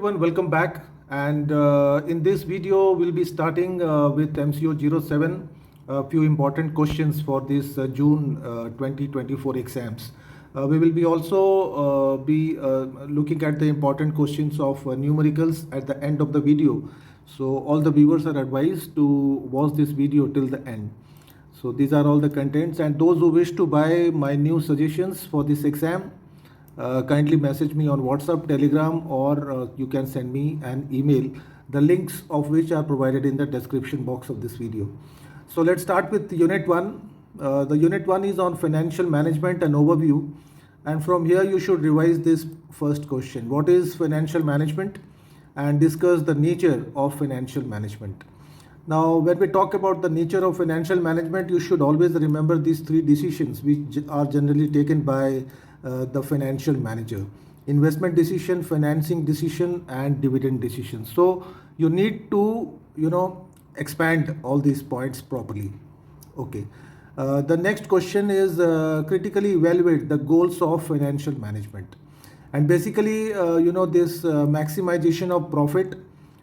everyone, welcome back. And in this video, we'll be starting with MCO-07, a few important questions for this June 2024 exams. We will be also looking at the important questions of numericals at the end of the video. So all the viewers are advised to watch this video till the end. So these are all the contents, and those who wish to buy my new suggestions for this exam, kindly message me on WhatsApp, Telegram, or you can send me an email, the links of which are provided in the description box of this video. So let's start with Unit 1. The Unit 1 is on financial management and overview, and from here you should revise this first question. What is financial management? And discuss the nature of financial management. Now, when we talk about the nature of financial management, you should always remember these three decisions which are generally taken by the financial manager: investment decision, financing decision, and dividend decision. So you need to expand all these points properly. Okay. The next question is critically evaluate the goals of financial management. And basically this maximization of profit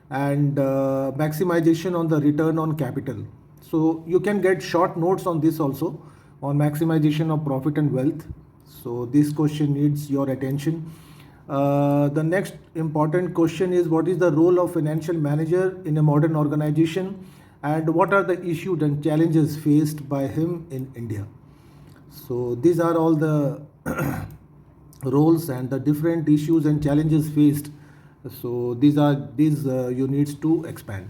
and maximization on the return on capital. So you can get short notes on this also, on maximization of profit and wealth. So this question needs your attention. The next important question is, what is the role of financial manager in a modern organization, and what are the issues and challenges faced by him in India? So these are all the roles and the different issues and challenges faced. So these you need to expand.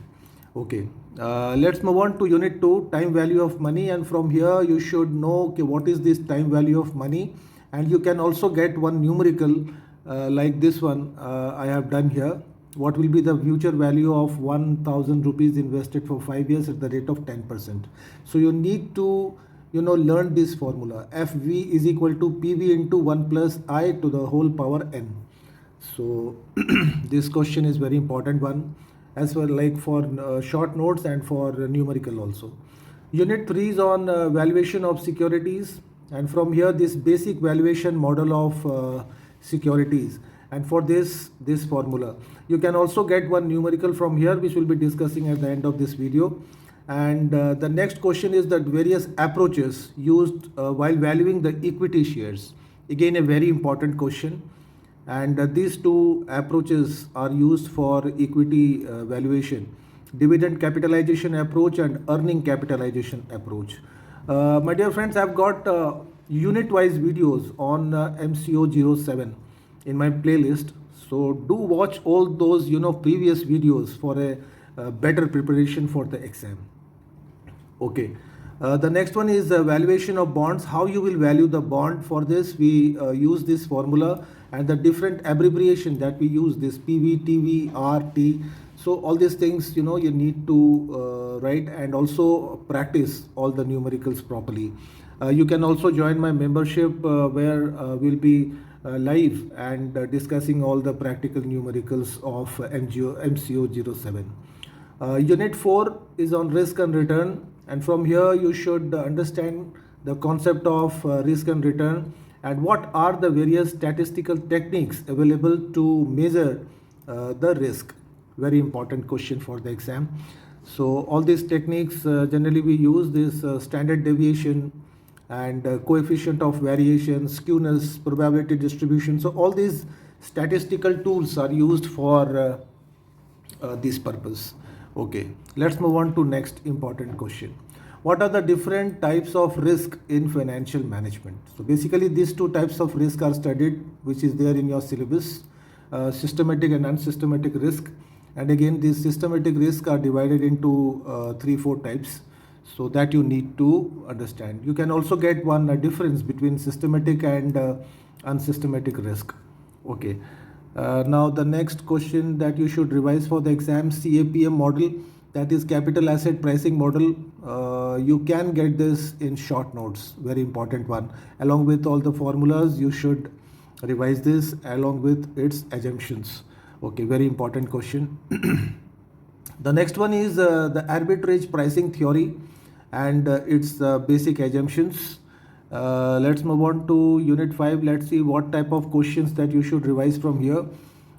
Okay, let's move on to Unit 2, time value of money. And from here you should know, okay, what is this time value of money? And you can also get one numerical like this one I have done here. What will be the future value of 1,000 rupees invested for 5 years at the rate of 10%? So you need to learn this formula. FV is equal to PV into 1 plus I to the whole power n. So this question is very important one, as well like for short notes and for numerical also. Unit 3 is on valuation of securities, and from here this basic valuation model of securities, and for this formula. You can also get one numerical from here, which we'll be discussing at the end of this video. And the next question is that various approaches used while valuing the equity shares. Again, a very important question. And these two approaches are used for equity valuation: dividend capitalization approach and earning capitalization approach. My dear friends, I've got unit-wise videos on MCO-07 in my playlist. So do watch all those previous videos for a better preparation for the exam. Okay. The next one is valuation of bonds. How you will value the bond? For this we use this formula and the different abbreviation that we use, this PV, TV, RT. So all these things you need to write and also practice all the numericals properly. You can also join my membership where we'll be live and discussing all the practical numericals of MCO-07. Unit 4 is on risk and return, and from here you should understand the concept of risk and return and what are the various statistical techniques available to measure the risk. Very important question for the exam. So all these techniques generally we use this standard deviation and coefficient of variation, skewness, probability distribution. So all these statistical tools are used for this purpose. Okay, let's move on to next important question. What are the different types of risk in financial management? So basically these two types of risk are studied, which is there in your syllabus: systematic and unsystematic risk. And again, these systematic risks are divided into 3-4 types, so that you need to understand. You can also get one difference between systematic and unsystematic risk. Okay. Now the next question that you should revise for the exam: CAPM model, that is capital asset pricing model. You can get this in short notes, very important one. Along with all the formulas, you should revise this along with its assumptions. Okay, very important question. The next one is the arbitrage pricing theory and its basic assumptions. Let's move on to Unit 5. Let's see what type of questions that you should revise from here.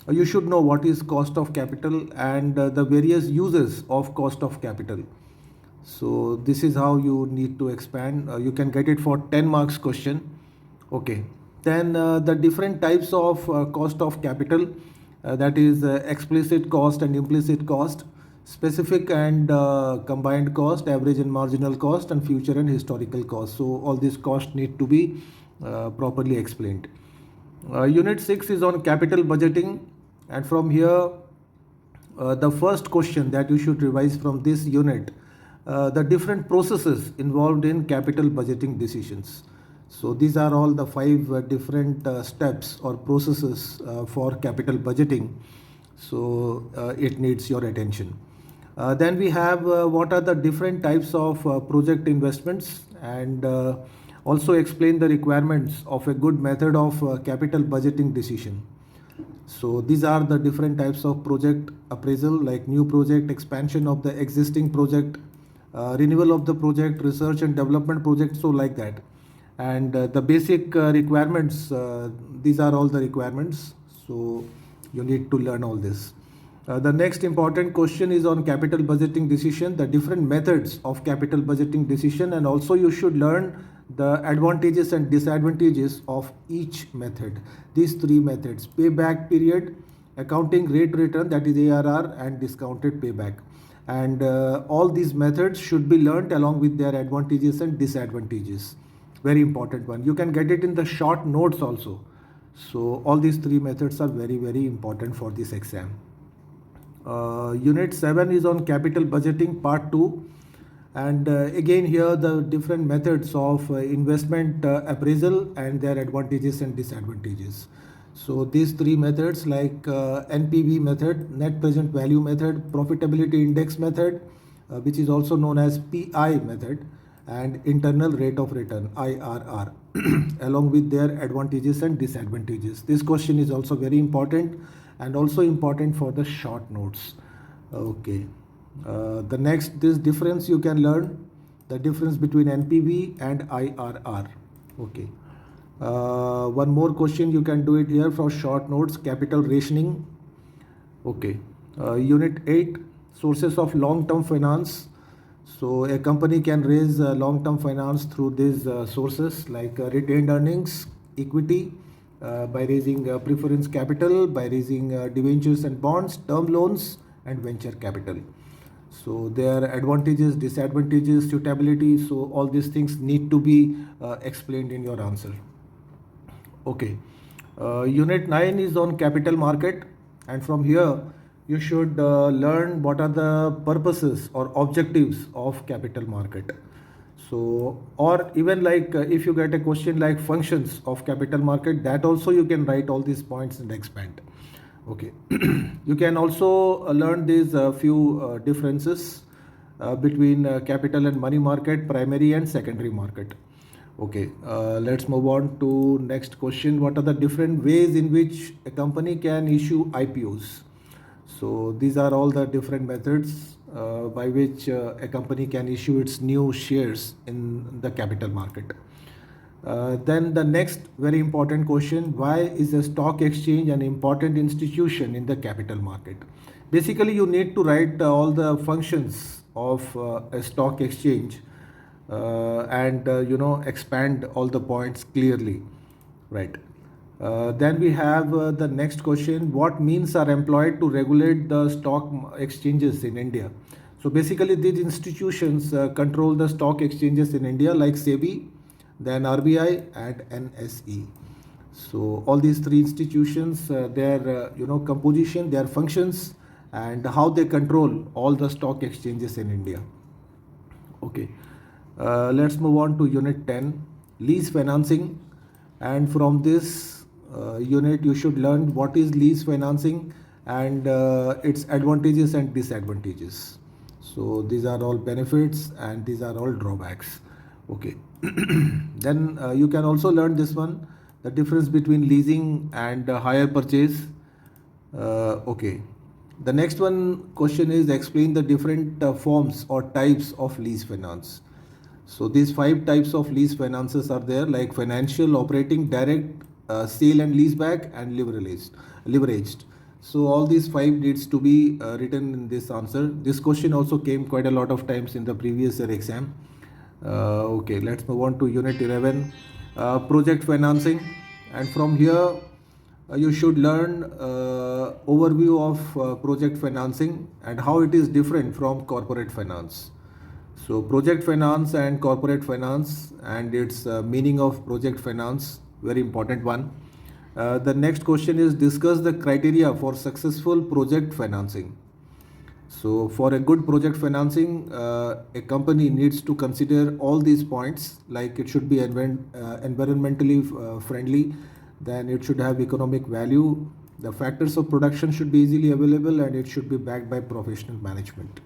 You should know what is cost of capital and the various uses of cost of capital. So this is how you need to expand. You can get it for 10 marks question. Okay. Then the different types of cost of capital, that is explicit cost and implicit cost, specific and combined cost, average and marginal cost, and future and historical cost. So all these costs need to be properly explained. Unit 6 is on capital budgeting, and from here the first question that you should revise from this unit, the different processes involved in capital budgeting decisions. So these are all the 5 different steps or processes for capital budgeting. So it needs your attention. Then we have what are the different types of project investments, and also explain the requirements of a good method of capital budgeting decision. So these are the different types of project appraisal, like new project, expansion of the existing project, renewal of the project, research and development project, so like that. And the basic requirements, these are all the requirements. So you need to learn all this. The next important question is on capital budgeting decision, the different methods of capital budgeting decision, and also you should learn the advantages and disadvantages of each method. These 3 methods: payback period, accounting rate return, that is ARR, and discounted payback. And all these methods should be learned along with their advantages and disadvantages. Very important one. You can get it in the short notes also. So all these 3 methods are very, very important for this exam. Unit 7 is on capital budgeting part 2, and again here the different methods of investment appraisal and their advantages and disadvantages. So these 3 methods, like NPV method, net present value method, profitability index method, which is also known as PI method, and internal rate of return, IRR, along with their advantages and disadvantages. This question is also very important and also important for the short notes. Okay. The next, this difference you can learn, the difference between NPV and IRR. Okay. One more question you can do it here for short notes, capital rationing. Okay. Unit 8, sources of long-term finance. So a company can raise long-term finance through these sources, like retained earnings, equity, by raising preference capital, by raising debentures and bonds, term loans, and venture capital. So their advantages, disadvantages, suitability, so all these things need to be explained in your answer. Okay. Unit 9 is on capital market, and from here you should learn what are the purposes or objectives of capital market. So, or even like if you get a question like functions of capital market, that also you can write all these points and expand. Okay. You can also learn these few differences between capital and money market, primary and secondary market. Okay, let's move on to next question. What are the different ways in which a company can issue IPOs? So these are all the different methods by which a company can issue its new shares in the capital market. Then the next very important question, why is a stock exchange an important institution in the capital market? Basically, you need to write all the functions of a stock exchange and expand all the points clearly, right? Then we have the next question, what means are employed to regulate the stock exchanges in India? So basically these institutions control the stock exchanges in India, like SEBI, then RBI and NSE. So all these 3 institutions, their composition, their functions, and how they control all the stock exchanges in India. Okay. Let's move on to unit 10, lease financing, and from this unit you should learn what is lease financing and its advantages and disadvantages. So these are all benefits and these are all drawbacks. Okay. Then you can also learn this one, the difference between leasing and hire purchase. Okay. The next one question is explain the different forms or types of lease finance. So these 5 types of lease finances are there, like financial, operating, direct, sale and leaseback, and leveraged. So all these 5 needs to be written in this answer. This question also came quite a lot of times in the previous year exam. Okay, let's move on to unit 11, project financing. And from here, you should learn overview of project financing and how it is different from corporate finance. So project finance and corporate finance and its meaning of project finance, very important one. The next question is discuss the criteria for successful project financing. So for a good project financing, a company needs to consider all these points, like it should be environmentally friendly, then it should have economic value, the factors of production should be easily available, and it should be backed by professional management.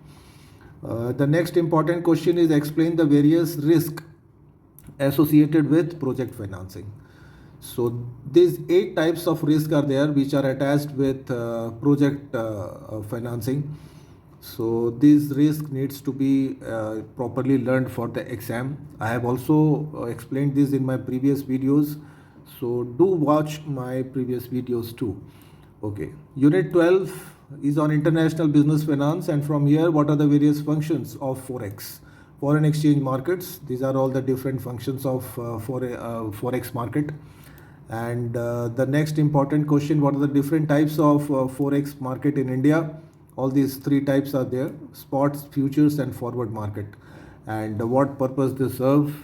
The next important question is explain the various risks associated with project financing. So these 8 types of risk are there which are attached with project financing. So this risk needs to be properly learned for the exam. I have also explained this in my previous videos. So do watch my previous videos too. Okay. Unit 12 is on international business finance, and from here what are the various functions of Forex? Foreign exchange markets. These are all the different functions of Forex market. And the next important question, what are the different types of Forex market in India? All these 3 types are there: spots, futures and forward market, and what purpose they serve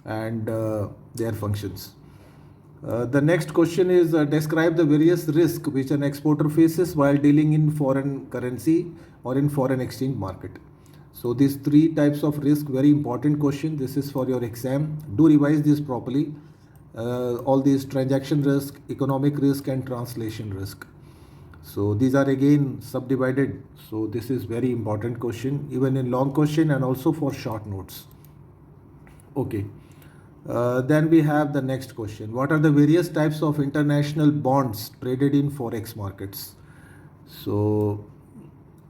and their functions. The next question is describe the various risks which an exporter faces while dealing in foreign currency or in foreign exchange market. So these 3 types of risk, very important question. This is for your exam. Do revise this properly. All these transaction risk, economic risk and translation risk. So these are again subdivided. So this is very important question, even in long question and also for short notes. Okay. Then we have the next question. What are the various types of international bonds traded in Forex markets? So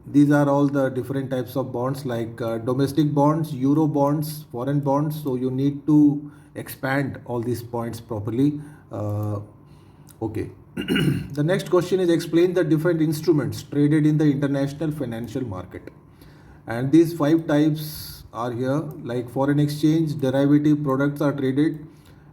these are all the different types of bonds, like domestic bonds, euro bonds, foreign bonds. So you need to expand all these points properly. Okay. The next question is explain the different instruments traded in the international financial market. And these 5 types are here, like foreign exchange, derivative products are traded,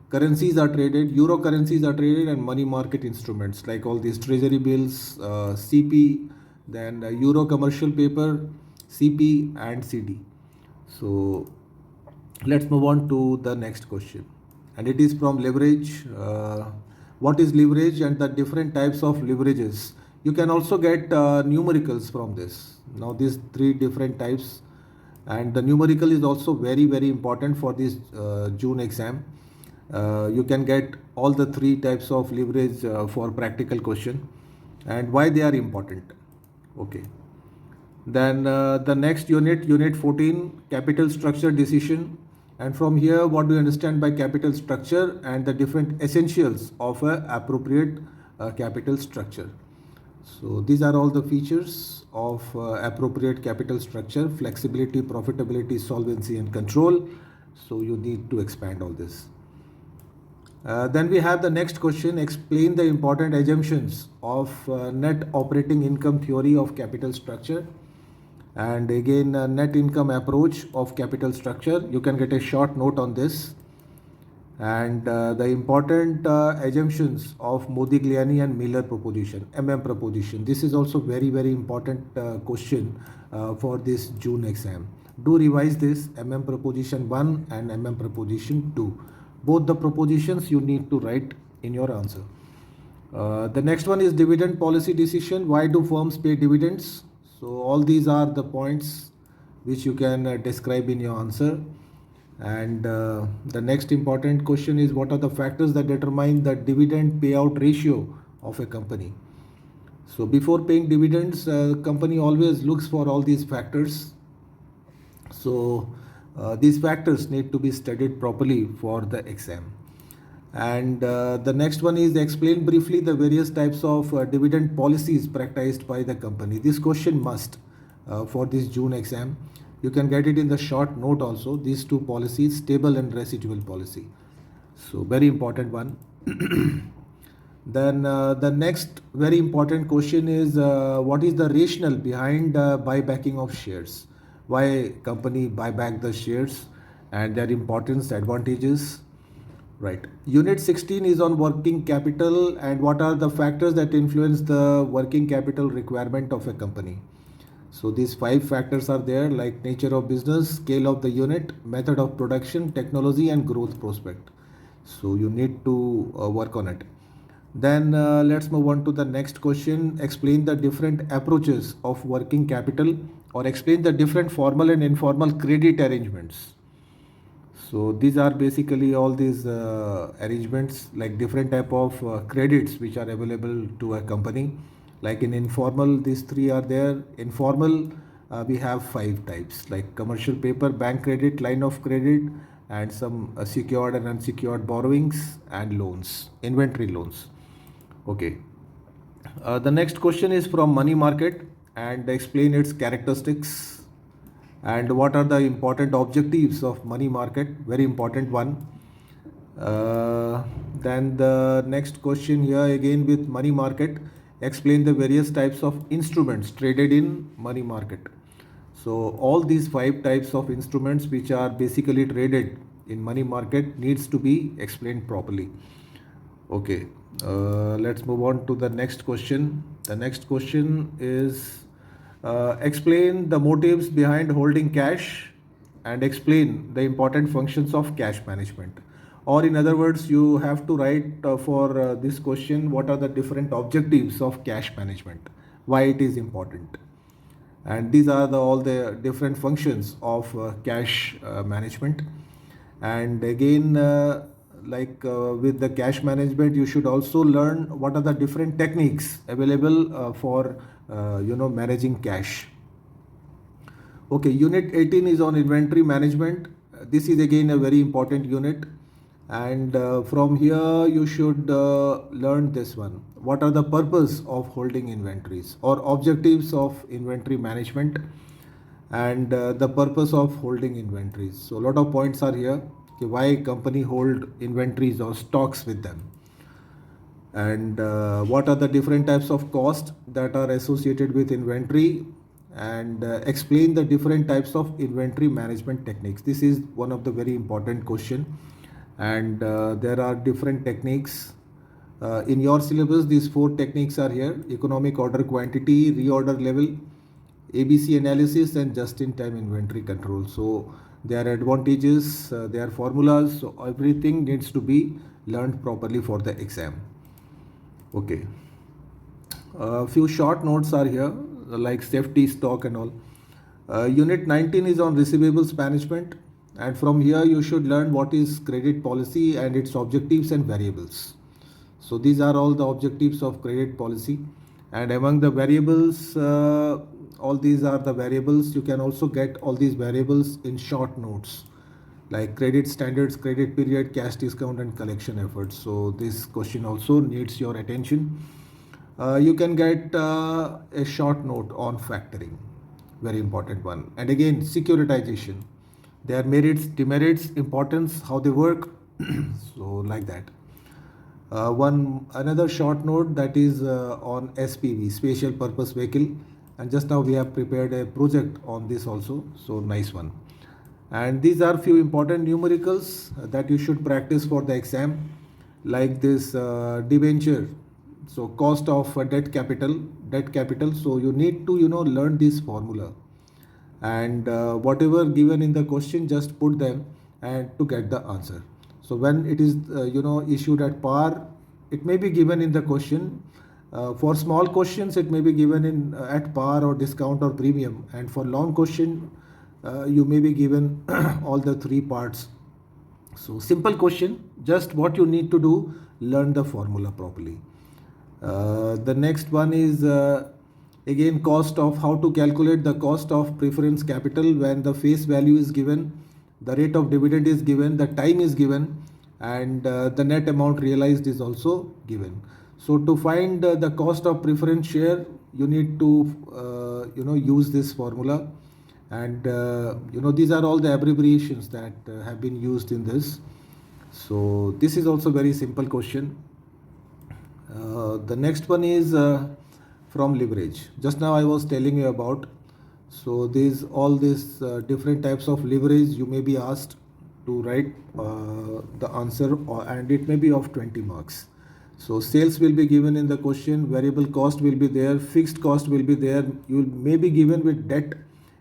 currencies are traded, euro currencies are traded, and money market instruments like all these treasury bills, CP, then euro commercial paper, CP and CD. So let's move on to the next question, and it is from leverage. What is leverage and the different types of leverages? You can also get numericals from this. Now these 3 different types, and the numerical is also very important for this June exam. You can get all the 3 types of leverage for practical question and why they are important. Okay. Then the next unit, unit 14, capital structure decision. And from here, what do you understand by capital structure and the different essentials of an appropriate capital structure? So these are all the features of appropriate capital structure: flexibility, profitability, solvency and control. So you need to expand all this. Then we have the next question, explain the important assumptions of net operating income theory of capital structure. And again, net income approach of capital structure. You can get a short note on this. And the important assumptions of Modigliani and Miller proposition, proposition. This is also very important question for this June exam. Do revise this, proposition 1 and proposition 2. Both the propositions you need to write in your answer. The next one is dividend policy decision. Why do firms pay dividends? So all these are the points which you can describe in your answer. And the next important question is what are the factors that determine the dividend payout ratio of a company? So before paying dividends, company always looks for all these factors. So these factors need to be studied properly for the exam. And the next one is explain briefly the various types of dividend policies practiced by the company. This question must for this June exam. You can get it in the short note also. These 2 policies, stable and residual policy. So very important one. Then the next very important question is what is the rationale behind buybacking of shares? Why company buy back the shares and their importance, advantages? Right. Unit 16 is on working capital and what are the factors that influence the working capital requirement of a company. So these 5 factors are there, like nature of business, scale of the unit, method of production, technology and growth prospect. So you need to work on it. Then let's move on to the next question. Explain the different approaches of working capital or explain the different formal and informal credit arrangements. So these are basically all these arrangements, like different type of credits which are available to a company. Like in informal, these 3 are there. Informal, we have 5 types, like commercial paper, bank credit, line of credit, and some secured and unsecured borrowings and loans, inventory loans. Okay. The next question is from money market and explain its characteristics and what are the important objectives of money market. Very important one. Then the next question here again with money market, explain the various types of instruments traded in money market. So all these 5 types of instruments which are basically traded in money market needs to be explained properly. Okay, let's move on to the next question. The next question is explain the motives behind holding cash and explain the important functions of cash management. Or in other words, you have to write for this question, what are the different objectives of cash management, why it is important. And these are all the different functions of cash management. And again, with the cash management, you should also learn what are the different techniques available for managing cash. Okay, unit 18 is on inventory management. This is again a very important unit, and from here you should learn this one. What are the purpose of holding inventories or objectives of inventory management, and the purpose of holding inventories. So a lot of points are here. Okay, why company hold inventories or stocks with them, and what are the different types of costs that are associated with inventory, and explain the different types of inventory management techniques. This is one of the very important question, and there are different techniques. In your syllabus, these 4 techniques are here: economic order quantity, reorder level, ABC analysis, and just-in-time inventory control. So there are advantages, there are formulas, so everything needs to be learned properly for the exam. Okay. A few short notes are here, like safety stock and all. Unit 19 is on receivables management, and from here you should learn what is credit policy and its objectives and variables. So these are all the objectives of credit policy, and among the variables, all these are the variables. You can also get all these variables in short notes, like credit standards, credit period, cash discount, and collection efforts. So this question also needs your attention. You can get a short note on factoring, very important one. And again, securitization, their merits, demerits, importance, how they work. So like that. Another short note, that is on SPV, special purpose vehicle, and just now we have prepared a project on this also, so nice one. And these are few important numericals that you should practice for the exam, like this debenture. So cost of debt capital. So you need to learn this formula, and whatever given in the question, just put them and to get the answer. So when it is issued at par, it may be given in the question. For small questions, it may be given in at par or discount or premium, and for long question, you may be given all the 3 parts. So simple question, just what you need to do, learn the formula properly. The next one is again cost of, how to calculate the cost of preference capital when the face value is given, the rate of dividend is given, the time is given, and the net amount realized is also given. So to find the cost of preference share, you need to use this formula, and these are all the abbreviations that have been used in this. So this is also very simple question. The next one is from leverage. Just now I was telling you about. So these all these different types of leverage you may be asked to write the answer, and it may be of 20 marks. So sales will be given in the question, variable cost will be there, fixed cost will be there. You may be given with debt,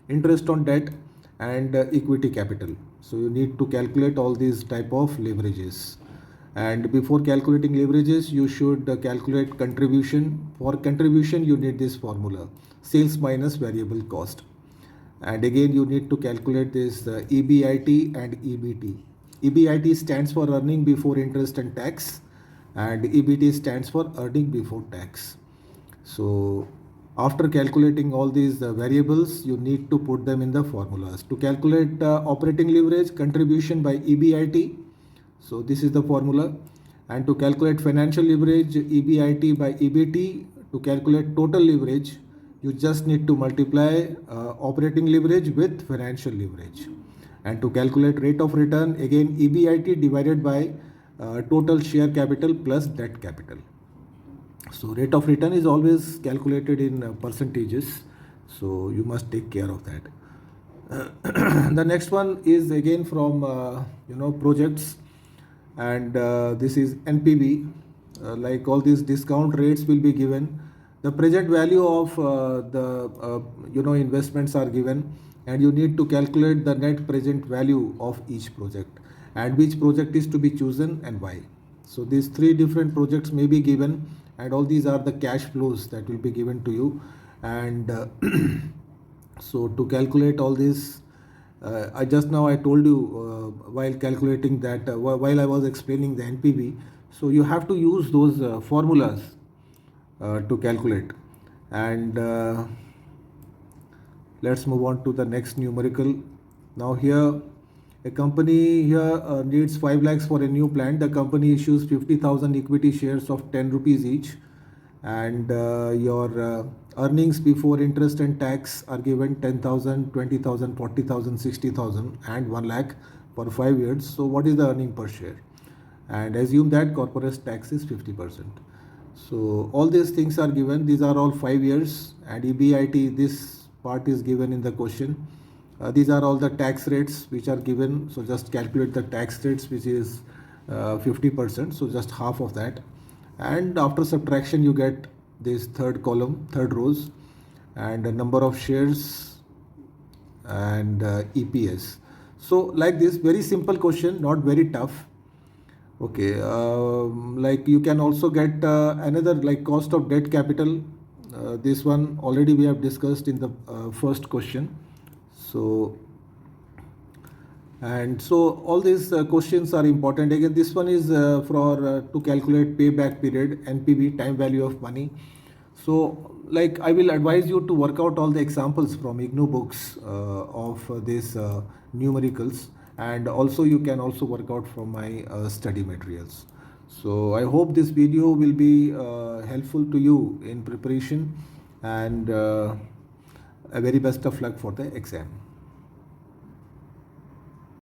interest on debt, and equity capital. So you need to calculate all these type of leverages. And before calculating leverages, you should calculate contribution. For contribution, you need this formula: sales minus variable cost. And again, you need to calculate this EBIT and EBT. EBIT stands for earning before interest and tax, and EBT stands for earning before tax. So after calculating all these variables, you need to put them in the formulas. To calculate operating leverage, contribution by EBIT. So this is the formula. And to calculate financial leverage, EBIT by EBT. To calculate total leverage, you just need to multiply operating leverage with financial leverage. And to calculate rate of return, again EBIT divided by total share capital plus debt capital. So rate of return is always calculated in percentages. So you must take care of that. The next one is again from projects, and this is NPV. Like all these discount rates will be given. The present value of the investments are given, and you need to calculate the net present value of each project and which project is to be chosen and why. So these three different projects may be given, and all these are the cash flows that will be given to you. And so to calculate all this, I told you while calculating that while I was explaining the NPV, so you have to use those formulas to calculate. And let's move on to the next numerical. Now here a company here needs 5 lakhs for a new plant. The company issues 50,000 equity shares of 10 rupees each, and your earnings before interest and tax are given 10,000, 20,000, 40,000, 60,000 and 1 lakh for 5 years. So what is the earning per share? And assume that corporate tax is 50%. So all these things are given. These are all 5 years, and EBIT, this part is given in the question. These are all the tax rates which are given. So just calculate the tax rates, which is 50%. So just half of that. And after subtraction, you get this third column, third rows, and a number of shares and EPS. So like this, very simple question, not very tough. Okay, like you can also get another like cost of debt capital. This one already we have discussed in the first question. So all these questions are important. Again, this one is for to calculate payback period, NPV, time value of money. So like I will advise you to work out all the examples from IGNOU books of these numericals, and also you can also work out from my study materials. So I hope this video will be helpful to you in preparation, and a very best of luck for the exam.